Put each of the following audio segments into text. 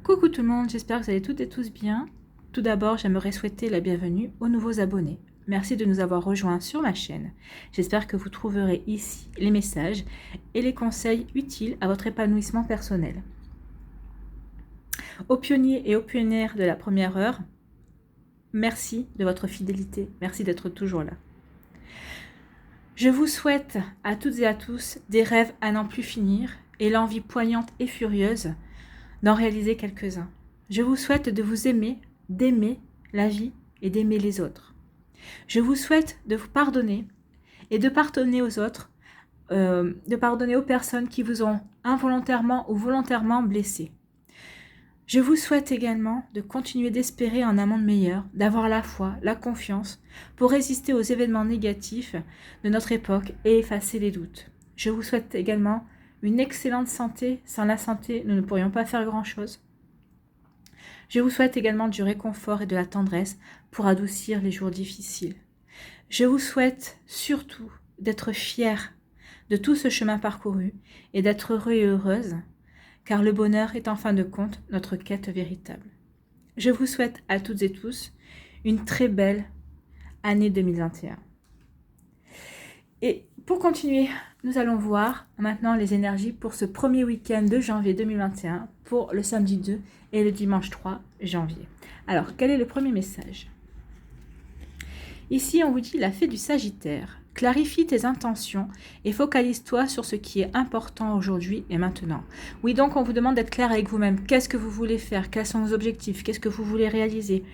Coucou tout le monde, j'espère que vous allez toutes et tous bien. Tout d'abord, j'aimerais souhaiter la bienvenue aux nouveaux abonnés. Merci de nous avoir rejoints sur ma chaîne. J'espère que vous trouverez ici les messages et les conseils utiles à votre épanouissement personnel. Aux pionniers et aux pionnières de la première heure, merci de votre fidélité, merci d'être toujours là. Je vous souhaite à toutes et à tous des rêves à n'en plus finir et l'envie poignante et furieuse d'en réaliser quelques-uns. Je vous souhaite de vous aimer, d'aimer la vie et d'aimer les autres. Je vous souhaite de vous pardonner et de pardonner aux autres, de pardonner aux personnes qui vous ont involontairement ou volontairement blessé. Je vous souhaite également de continuer d'espérer un monde meilleur, d'avoir la foi, la confiance pour résister aux événements négatifs de notre époque et effacer les doutes. Je vous souhaite également une excellente santé. Sans la santé, nous ne pourrions pas faire grand-chose. Je vous souhaite également du réconfort et de la tendresse pour adoucir les jours difficiles. Je vous souhaite surtout d'être fiers de tout ce chemin parcouru et d'être heureux et heureuse, car le bonheur est en fin de compte notre quête véritable. Je vous souhaite à toutes et tous une très belle année 2021. Et pour continuer, nous allons voir maintenant les énergies pour ce premier week-end de janvier 2021 pour le samedi 2 et le dimanche 3 janvier. Alors, quel est le premier message? Ici, on vous dit la fée du Sagittaire. Clarifie tes intentions et focalise-toi sur ce qui est important aujourd'hui et maintenant. Oui, donc on vous demande d'être clair avec vous-même. Qu'est-ce que vous voulez faire? Quels sont vos objectifs? Qu'est-ce que vous voulez réaliser?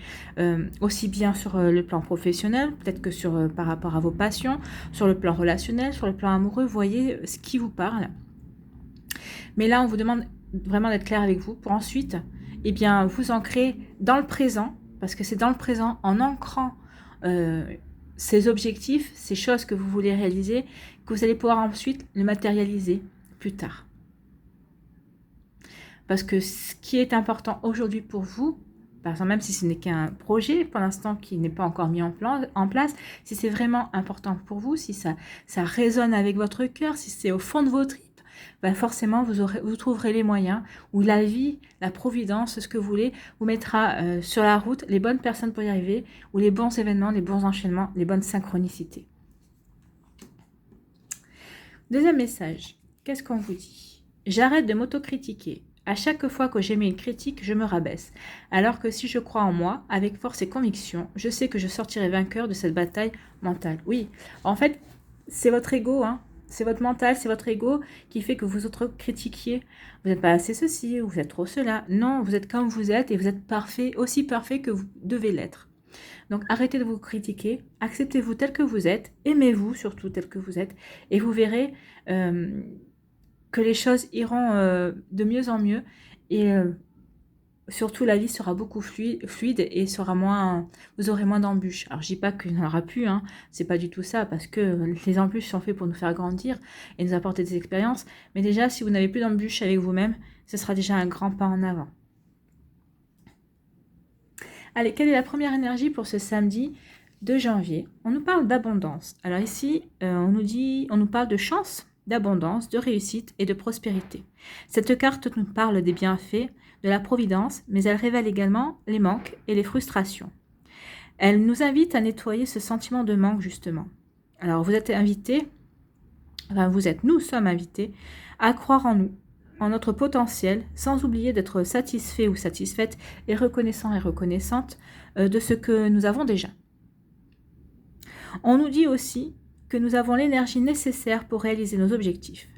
Aussi bien sur le plan professionnel, peut-être que par rapport à vos passions, sur le plan relationnel, sur le plan amoureux, voyez ce qui vous parle. Mais là, on vous demande vraiment d'être clair avec vous pour ensuite vous ancrer dans le présent, parce que c'est dans le présent, en ancrant ces objectifs, ces choses que vous voulez réaliser, que vous allez pouvoir ensuite le matérialiser plus tard. Parce que ce qui est important aujourd'hui pour vous, par exemple, même si ce n'est qu'un projet pour l'instant qui n'est pas encore mis en place, si c'est vraiment important pour vous, si ça résonne avec votre cœur, si c'est au fond de vos tripes, forcément vous trouverez les moyens, où la vie, la providence, ce que vous voulez, vous mettra sur la route les bonnes personnes pour y arriver, ou les bons événements, les bons enchaînements, les bonnes synchronicités. Deuxième message, qu'est-ce qu'on vous dit? J'arrête de m'autocritiquer. À chaque fois que j'émets une critique, je me rabaisse. Alors que si je crois en moi, avec force et conviction, je sais que je sortirai vainqueur de cette bataille mentale. Oui, en fait, c'est votre ego, hein. C'est votre mental, c'est votre ego qui fait que vous auto-critiquiez. Vous n'êtes pas assez ceci, ou vous êtes trop cela. Non, vous êtes comme vous êtes et vous êtes parfait, aussi parfait que vous devez l'être. Donc arrêtez de vous critiquer, acceptez-vous tel que vous êtes, aimez-vous surtout tel que vous êtes, et vous verrez que les choses iront de mieux en mieux, et surtout la vie sera beaucoup fluide et vous aurez moins d'embûches. Alors je dis pas qu'il n'y en aura plus, hein, c'est pas du tout ça, parce que les embûches sont faites pour nous faire grandir et nous apporter des expériences, mais déjà si vous n'avez plus d'embûches avec vous-même, ce sera déjà un grand pas en avant. Allez, quelle est la première énergie pour ce samedi 2 janvier? On nous parle d'abondance. Alors ici, on nous parle de chance, d'abondance, de réussite et de prospérité. Cette carte nous parle des bienfaits, de la providence, mais elle révèle également les manques et les frustrations. Elle nous invite à nettoyer ce sentiment de manque, justement. Alors, nous sommes invités à croire en nous, en notre potentiel, sans oublier d'être satisfait ou satisfaite et reconnaissant et reconnaissante de ce que nous avons déjà. On nous dit aussi que nous avons l'énergie nécessaire pour réaliser nos objectifs.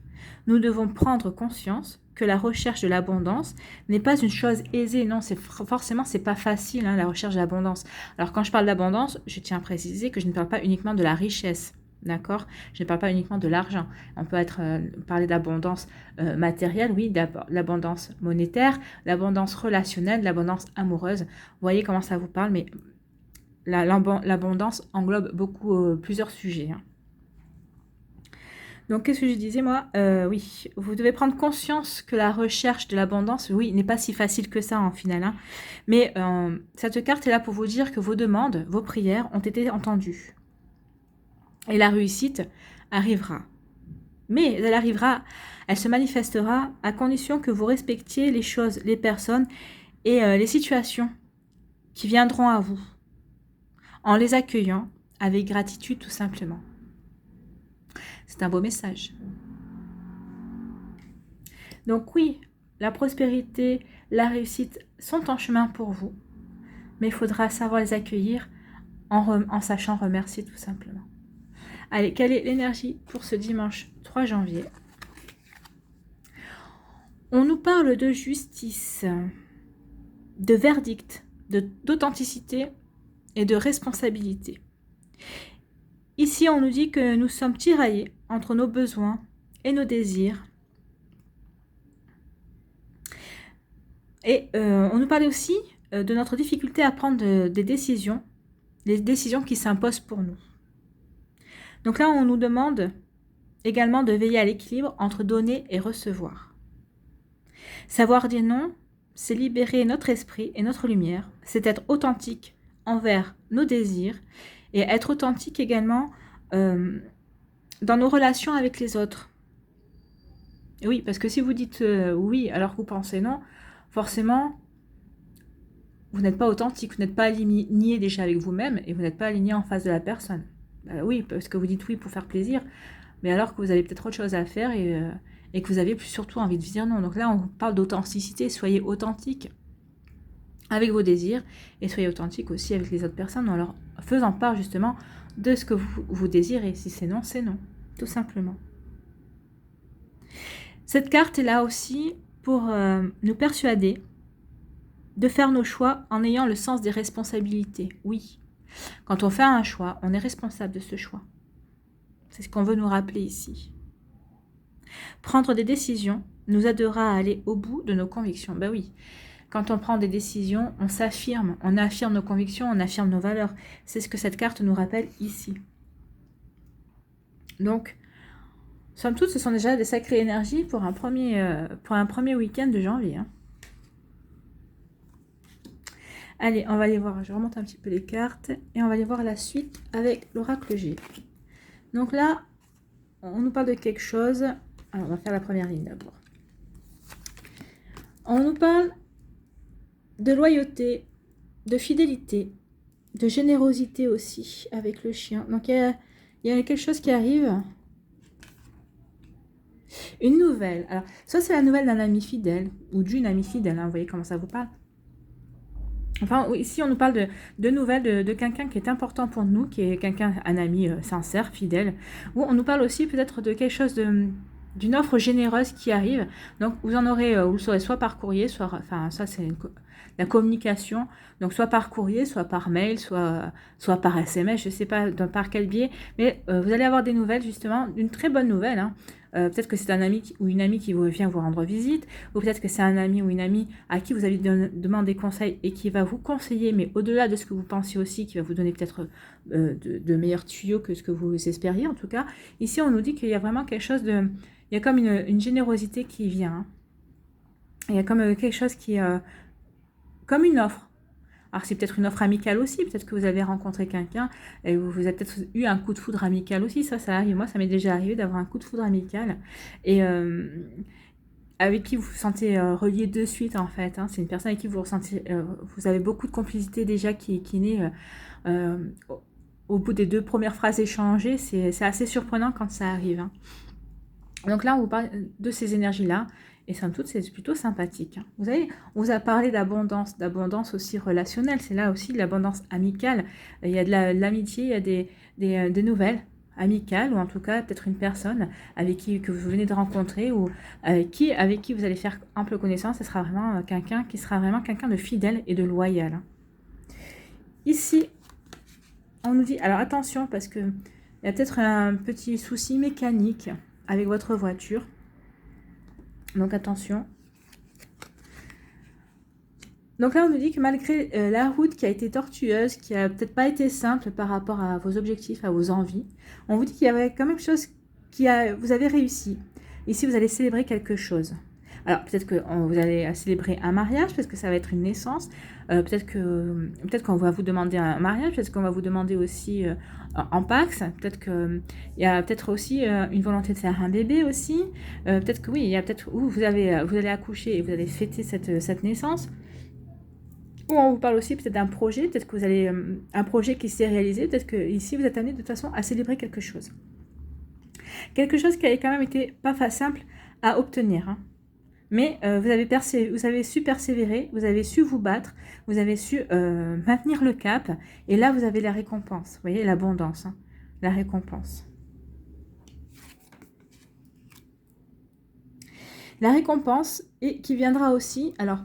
Nous devons prendre conscience que la recherche de l'abondance n'est pas une chose aisée. Non, forcément, c'est pas facile, hein, la recherche de l'abondance. Alors, quand je parle d'abondance, je tiens à préciser que je ne parle pas uniquement de la richesse. D'accord? Je ne parle pas uniquement de l'argent. On peut parler d'abondance matérielle, oui, l'abondance monétaire, l'abondance relationnelle, l'abondance amoureuse. Vous voyez comment ça vous parle, mais l'abondance englobe plusieurs sujets. Hein. Donc, qu'est-ce que je disais, moi? Oui, vous devez prendre conscience que la recherche de l'abondance, oui, n'est pas si facile que ça, en final. Hein. Mais cette carte est là pour vous dire que vos demandes, vos prières ont été entendues. Et la réussite arrivera. Mais elle se manifestera à condition que vous respectiez les choses, les personnes et les situations qui viendront à vous en les accueillant avec gratitude tout simplement. C'est un beau message. Donc oui, la prospérité, la réussite sont en chemin pour vous, mais il faudra savoir les accueillir en sachant remercier tout simplement. Allez, quelle est l'énergie pour ce dimanche 3 janvier? On nous parle de justice, de verdict, d'authenticité et de responsabilité. Ici, on nous dit que nous sommes tiraillés entre nos besoins et nos désirs. Et on nous parlait aussi de notre difficulté à prendre des décisions, les décisions qui s'imposent pour nous. Donc là, on nous demande également de veiller à l'équilibre entre donner et recevoir. Savoir dire non, c'est libérer notre esprit et notre lumière, c'est être authentique envers nos désirs et être authentique également dans nos relations avec les autres. Et oui, parce que si vous dites oui alors que vous pensez non, forcément, vous n'êtes pas authentique, vous n'êtes pas aligné déjà avec vous-même et vous n'êtes pas aligné en face de la personne. Oui, parce que vous dites oui pour faire plaisir, mais alors que vous avez peut-être autre chose à faire et que vous avez surtout envie de dire non. Donc là, on parle d'authenticité, soyez authentique avec vos désirs et soyez authentique aussi avec les autres personnes en leur faisant part justement de ce que vous désirez. Si c'est non, tout simplement. Cette carte est là aussi pour nous persuader de faire nos choix en ayant le sens des responsabilités. Oui, quand on fait un choix, on est responsable de ce choix. C'est ce qu'on veut nous rappeler ici. Prendre des décisions nous aidera à aller au bout de nos convictions. Ben oui, quand on prend des décisions, on s'affirme, on affirme nos convictions, on affirme nos valeurs. C'est ce que cette carte nous rappelle ici. Donc, somme toute, ce sont déjà des sacrées énergies pour un premier week-end de janvier. Hein. Allez, on va aller voir, je remonte un petit peu les cartes et on va aller voir la suite avec l'oracle G. Donc là, on nous parle de quelque chose. Alors, on va faire la première ligne d'abord. On nous parle de loyauté, de fidélité, de générosité aussi avec le chien. Donc, il y a quelque chose qui arrive. Une nouvelle. Alors, soit c'est la nouvelle d'un ami fidèle ou d'une amie fidèle. Hein, vous voyez comment ça vous parle. Enfin, ici, on nous parle de nouvelles de quelqu'un qui est important pour nous, qui est un ami sincère, fidèle. Ou on nous parle aussi peut-être de quelque chose d'une offre généreuse qui arrive. Donc, vous en aurez, vous le saurez soit par courrier, soit ça c'est la communication. Donc, soit par courrier, soit par mail, soit par SMS, je ne sais pas par quel biais. Mais vous allez avoir des nouvelles, justement, d'une très bonne nouvelle. Hein. Peut-être que c'est un ami ou une amie qui vient vous rendre visite, ou peut-être que c'est un ami ou une amie à qui vous avez demandé conseil et qui va vous conseiller, mais au-delà de ce que vous pensiez aussi, qui va vous donner peut-être de meilleurs tuyaux que ce que vous espériez en tout cas. Ici, on nous dit qu'il y a vraiment quelque chose de... Il y a comme une générosité qui vient. Hein. Il y a comme quelque chose qui... comme une offre. Alors, c'est peut-être une offre amicale aussi. Peut-être que vous avez rencontré quelqu'un et vous avez peut-être eu un coup de foudre amical aussi. Ça arrive. Moi, ça m'est déjà arrivé d'avoir un coup de foudre amical. Et avec qui vous vous sentez relié de suite, en fait. Hein. C'est une personne avec qui vous ressentez... vous avez beaucoup de complicité déjà qui naît au bout des 2 premières phrases échangées. C'est assez surprenant quand ça arrive. Hein. Donc là, on vous parle de ces énergies-là. Et somme toute, c'est plutôt sympathique. Vous savez, on vous a parlé d'abondance aussi relationnelle. C'est là aussi de l'abondance amicale. Il y a de l'amitié, il y a des nouvelles amicales, ou en tout cas peut-être une personne que vous venez de rencontrer, ou avec qui vous allez faire ample connaissance. Ce sera vraiment quelqu'un qui sera vraiment quelqu'un de fidèle et de loyal. Ici, on nous dit, alors attention, parce qu'il y a peut-être un petit souci mécanique avec votre voiture. Donc attention. Donc là, on nous dit que malgré la route qui a été tortueuse, qui a peut-être pas été simple par rapport à vos objectifs, à vos envies, on vous dit qu'il y avait quand même quelque chose vous avez réussi. Ici, vous allez célébrer quelque chose. Alors peut-être que vous allez célébrer un mariage, parce que ça va être une naissance. Peut-être qu'on va vous demander un mariage, peut-être qu'on va vous demander aussi en Pax. Peut-être qu'il y a peut-être aussi une volonté de faire un bébé aussi. Peut-être que oui, il y a peut-être où vous allez accoucher et vous allez fêter cette naissance. Ou on vous parle aussi peut-être d'un projet, peut-être que vous allez un projet qui s'est réalisé, peut-être que ici vous êtes amené de toute façon à célébrer quelque chose. Quelque chose qui avait quand même été pas simple à obtenir. Hein. Mais vous avez su persévérer, vous avez su vous battre, vous avez su maintenir le cap. Et là, vous avez la récompense. Vous voyez, l'abondance, hein, la récompense. La récompense, et qui viendra aussi, alors,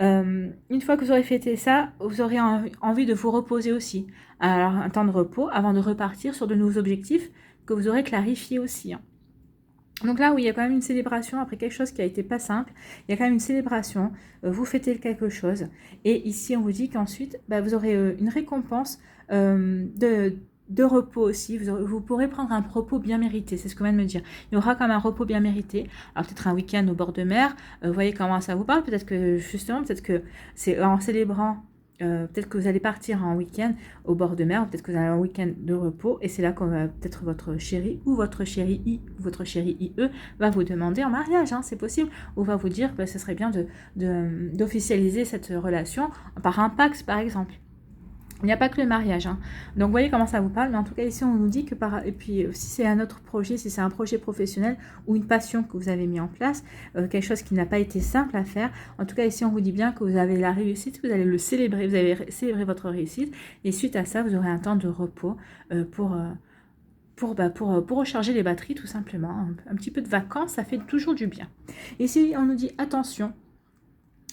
une fois que vous aurez fêté ça, vous aurez envie de vous reposer aussi. Alors, un temps de repos avant de repartir sur de nouveaux objectifs que vous aurez clarifiés aussi. Hein. Donc là où il y a quand même une célébration, après quelque chose qui a été pas simple, il y a quand même une célébration, vous fêtez quelque chose. Et ici, on vous dit qu'ensuite, vous aurez une récompense de repos aussi. Vous pourrez prendre un repos bien mérité, c'est ce qu'on vient de me dire. Il y aura quand même un repos bien mérité. Alors peut-être un week-end au bord de mer, vous voyez comment ça vous parle. Peut-être que justement, peut-être que c'est en célébrant. Peut-être que vous allez partir en week-end au bord de mer, peut-être que vous allez un week-end de repos, et c'est là qu'on va peut-être votre chéri ou votre chérie I ou votre chérie IE va vous demander en mariage, hein, c'est possible, ou va vous dire que ce serait bien d'officialiser cette relation par un Pacs par exemple. Il n'y a pas que le mariage. Hein. Donc, vous voyez comment ça vous parle. Mais en tout cas, ici, on nous dit que et puis, si c'est un autre projet, si c'est un projet professionnel ou une passion que vous avez mis en place, quelque chose qui n'a pas été simple à faire. En tout cas, ici, on vous dit bien que vous avez la réussite, vous allez le célébrer, vous allez célébrer votre réussite. Et suite à ça, vous aurez un temps de repos pour recharger les batteries, tout simplement. Un petit peu de vacances, ça fait toujours du bien. Ici, on nous dit attention.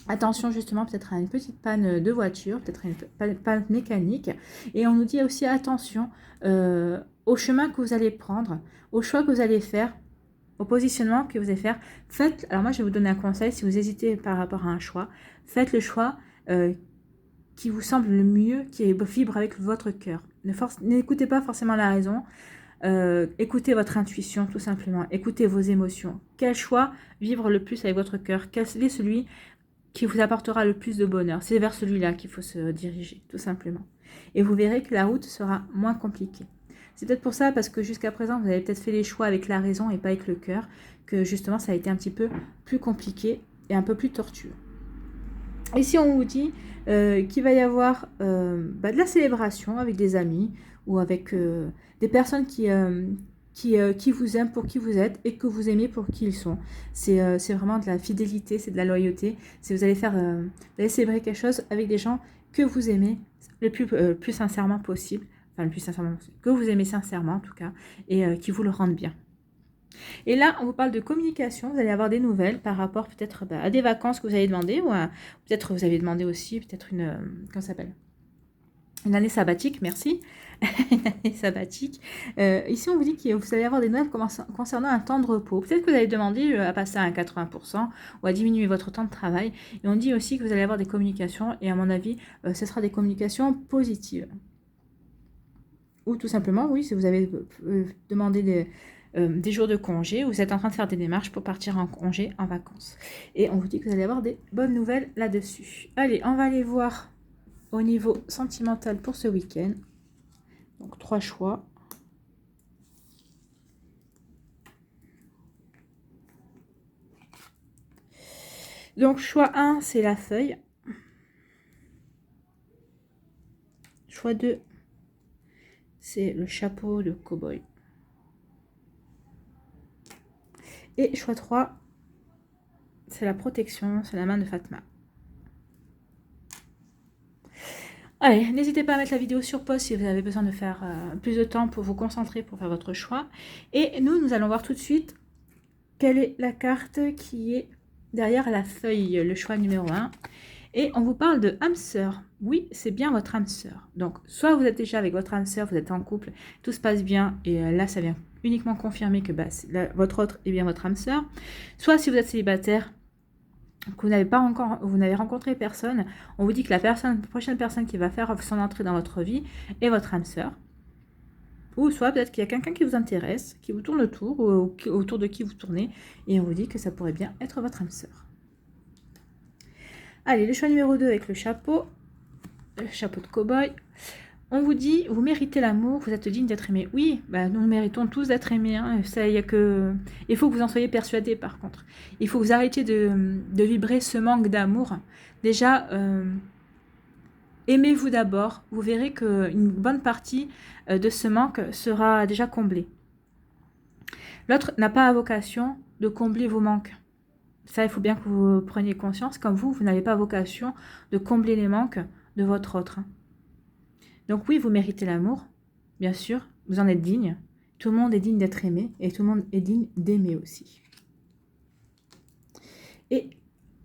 Attention justement peut-être à une petite panne de voiture, peut-être une panne mécanique. Et on nous dit aussi attention au chemin que vous allez prendre, au choix que vous allez faire, au positionnement que vous allez faire. Faites, alors moi je vais vous donner un conseil, si vous hésitez par rapport à un choix, faites le choix qui vous semble le mieux, qui vibre avec votre cœur. N'écoutez pas forcément la raison. Écoutez votre intuition tout simplement, écoutez vos émotions. Quel choix vibre le plus avec votre cœur? Quel est celui qui vous apportera le plus de bonheur? C'est vers celui-là qu'il faut se diriger, tout simplement. Et vous verrez que la route sera moins compliquée. C'est peut-être pour ça, parce que jusqu'à présent, vous avez peut-être fait les choix avec la raison et pas avec le cœur, que justement, ça a été un petit peu plus compliqué et un peu plus tortueux. Ici, on vous dit qu'il va y avoir de la célébration avec des amis ou avec des personnes qui vous aiment pour qui vous êtes et que vous aimez pour qui ils sont. C'est vraiment de la fidélité, c'est de la loyauté. Vous allez célébrer quelque chose avec des gens que vous aimez le plus sincèrement possible. Enfin, le plus sincèrement possible. Que vous aimez sincèrement, en tout cas, et qui vous le rendent bien. Et là, on vous parle de communication. Vous allez avoir des nouvelles par rapport peut-être à des vacances que vous avez demandé, ou peut-être vous avez demandé aussi peut-être comment ça s'appelle, une année sabbatique, merci. Une année sabbatique. Ici, on vous dit que vous allez avoir des nouvelles concernant un temps de repos. Peut-être que vous allez demander à passer à 80% ou à diminuer votre temps de travail. Et on dit aussi que vous allez avoir des communications. Et à mon avis, ce sera des communications positives. Ou tout simplement, oui, si vous avez demandé des jours de congé, vous êtes en train de faire des démarches pour partir en congé, en vacances. Et on vous dit que vous allez avoir des bonnes nouvelles là-dessus. Allez, on va aller voir au niveau sentimental pour ce week-end. Donc 3 choix. Donc choix 1, c'est la feuille. Choix 2, c'est le chapeau de cow-boy. Et choix 3, c'est la protection, c'est la main de Fatma. Allez, n'hésitez pas à mettre la vidéo sur pause si vous avez besoin de faire plus de temps pour vous concentrer pour faire votre choix. Et nous allons voir tout de suite quelle est la carte qui est derrière la feuille, le choix numéro 1. Et on vous parle de âme sœur. Oui, c'est bien votre âme sœur. Donc, soit vous êtes déjà avec votre âme sœur, vous êtes en couple, tout se passe bien, et là, ça vient uniquement confirmer que votre autre est bien votre âme sœur. Soit si vous êtes célibataire, que vous n'avez rencontré personne, on vous dit que la prochaine personne qui va faire son entrée dans votre vie est votre âme sœur. Ou soit peut-être qu'il y a quelqu'un qui vous intéresse, qui vous tourne autour, ou autour de qui vous tournez, et on vous dit que ça pourrait bien être votre âme sœur. Allez, le choix numéro 2 avec le chapeau de cow-boy. On vous dit, vous méritez l'amour, vous êtes digne d'être aimé. Oui, nous méritons tous d'être aimés. Hein. Il faut que vous en soyez persuadés par contre. Il faut que vous arrêtiez de vibrer ce manque d'amour. Déjà, Aimez-vous d'abord, vous verrez qu'une bonne partie de ce manque sera déjà comblée. L'autre n'a pas vocation de combler vos manques. Ça, il faut bien que vous preniez conscience, comme vous n'avez pas vocation de combler les manques de votre autre. Donc oui, vous méritez l'amour, bien sûr, vous en êtes digne. Tout le monde est digne d'être aimé et tout le monde est digne d'aimer aussi. Et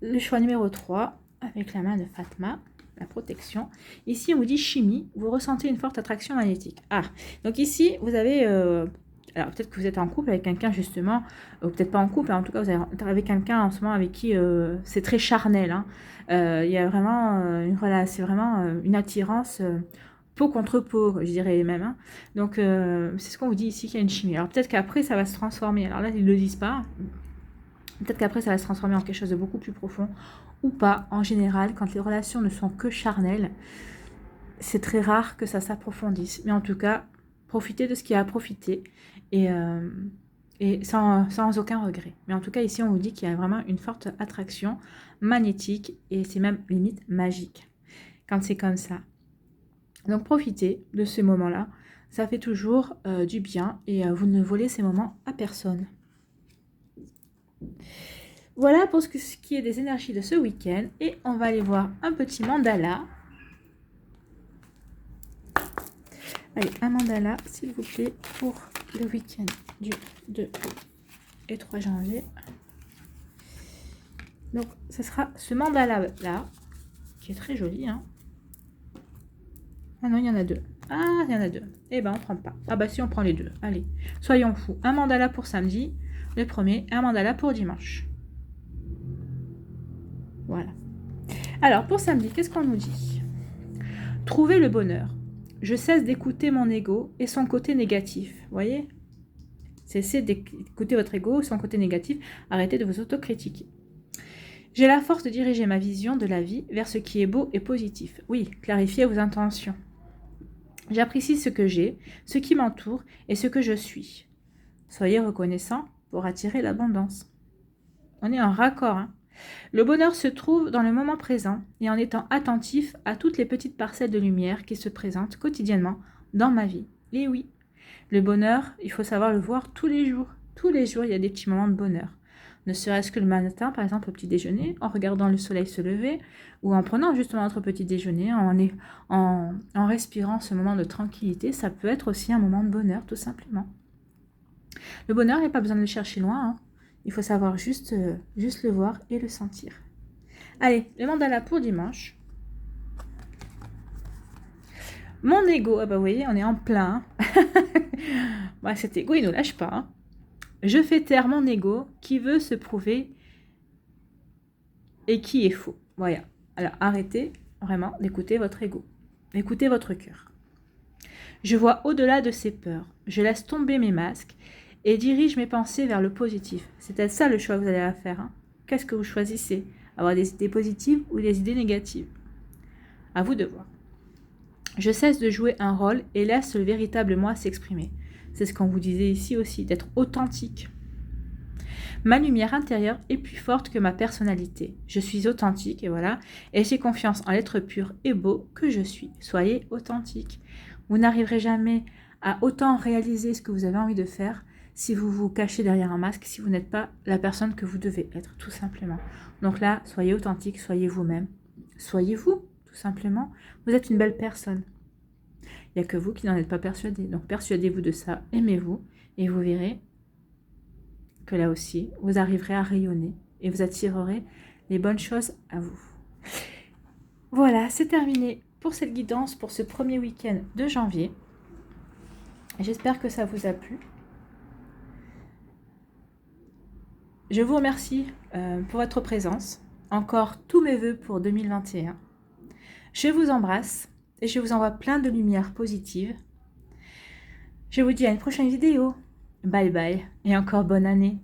le choix numéro 3, avec la main de Fatma, la protection. Ici, on vous dit chimie, vous ressentez une forte attraction magnétique. Ah, donc ici, vous avez... alors, peut-être que vous êtes en couple avec quelqu'un, justement, ou peut-être pas en couple, en tout cas, vous êtes avec quelqu'un en ce moment avec qui c'est très charnel. Hein. Il y a vraiment c'est vraiment une attirance peau contre peau, je dirais même. Hein. Donc, c'est ce qu'on vous dit ici, qu'il y a une chimie. Alors, peut-être qu'après, ça va se transformer. Alors là, ils ne le disent pas. Peut-être qu'après, ça va se transformer en quelque chose de beaucoup plus profond ou pas. En général, quand les relations ne sont que charnelles, c'est très rare que ça s'approfondisse. Mais en tout cas, profitez de ce qu'il y a à profiter et sans aucun regret. Mais en tout cas, ici, on vous dit qu'il y a vraiment une forte attraction magnétique et c'est même limite magique quand c'est comme ça. Donc, profitez de ce moment-là. Ça fait toujours du bien et vous ne volez ces moments à personne. Voilà pour ce qui est des énergies de ce week-end. Et on va aller voir un petit mandala. Allez, un mandala, s'il vous plaît, pour le week-end du 2 et 3 janvier. Donc, ce sera ce mandala-là, qui est très joli. Hein. Ah non, il y en a deux. Ah, il y en a deux. Eh ben, on prend pas. Ah bah si, on prend les deux. Allez, soyons fous. Un mandala pour samedi, le premier, et un mandala pour dimanche. Voilà. Alors, pour samedi, qu'est-ce qu'on nous dit? Trouver le bonheur. Je cesse d'écouter mon ego et son côté négatif. Vous voyez? Cessez d'écouter votre ego et son côté négatif. Arrêtez de vous autocritiquer. J'ai la force de diriger ma vision de la vie vers ce qui est beau et positif. Oui, clarifiez vos intentions. J'apprécie ce que j'ai, ce qui m'entoure et ce que je suis. Soyez reconnaissant pour attirer l'abondance. On est en raccord. Hein. Le bonheur se trouve dans le moment présent et en étant attentif à toutes les petites parcelles de lumière qui se présentent quotidiennement dans ma vie. Et oui, le bonheur, il faut savoir le voir tous les jours. Tous les jours, il y a des petits moments de bonheur. Ne serait-ce que le matin, par exemple, au petit déjeuner, en regardant le soleil se lever, ou en prenant justement notre petit déjeuner, en respirant ce moment de tranquillité, ça peut être aussi un moment de bonheur, tout simplement. Le bonheur, il n'y a pas besoin de le chercher loin, hein. Il faut savoir juste le voir et le sentir. Allez, le mandala pour dimanche. Mon ego, ah bah vous voyez, on est en plein. Bah, cet ego, il ne nous lâche pas. Hein. Je fais taire mon ego qui veut se prouver et qui est faux. Voilà. Alors arrêtez vraiment d'écouter votre ego. Écoutez votre cœur. Je vois au-delà de ces peurs. Je laisse tomber mes masques et dirige mes pensées vers le positif. C'est peut-être ça le choix que vous allez faire. Hein. Qu'est-ce que vous choisissez? Avoir des idées positives ou des idées négatives? À vous de voir. Je cesse de jouer un rôle et laisse le véritable moi s'exprimer. C'est ce qu'on vous disait ici aussi, d'être authentique. Ma lumière intérieure est plus forte que ma personnalité. Je suis authentique, et voilà, et j'ai confiance en l'être pur et beau que je suis. Soyez authentique. Vous n'arriverez jamais à autant réaliser ce que vous avez envie de faire si vous vous cachez derrière un masque, si vous n'êtes pas la personne que vous devez être, tout simplement. Donc là, soyez authentique, soyez vous-même. Soyez vous, tout simplement. Vous êtes une belle personne. Il n'y a que vous qui n'en êtes pas persuadé. Donc persuadez-vous de ça, aimez-vous, et vous verrez que là aussi, vous arriverez à rayonner et vous attirerez les bonnes choses à vous. Voilà, c'est terminé pour cette guidance, pour ce premier week-end de janvier. J'espère que ça vous a plu. Je vous remercie pour votre présence. Encore tous mes vœux pour 2021. Je vous embrasse et je vous envoie plein de lumière positive. Je vous dis à une prochaine vidéo. Bye bye et encore bonne année.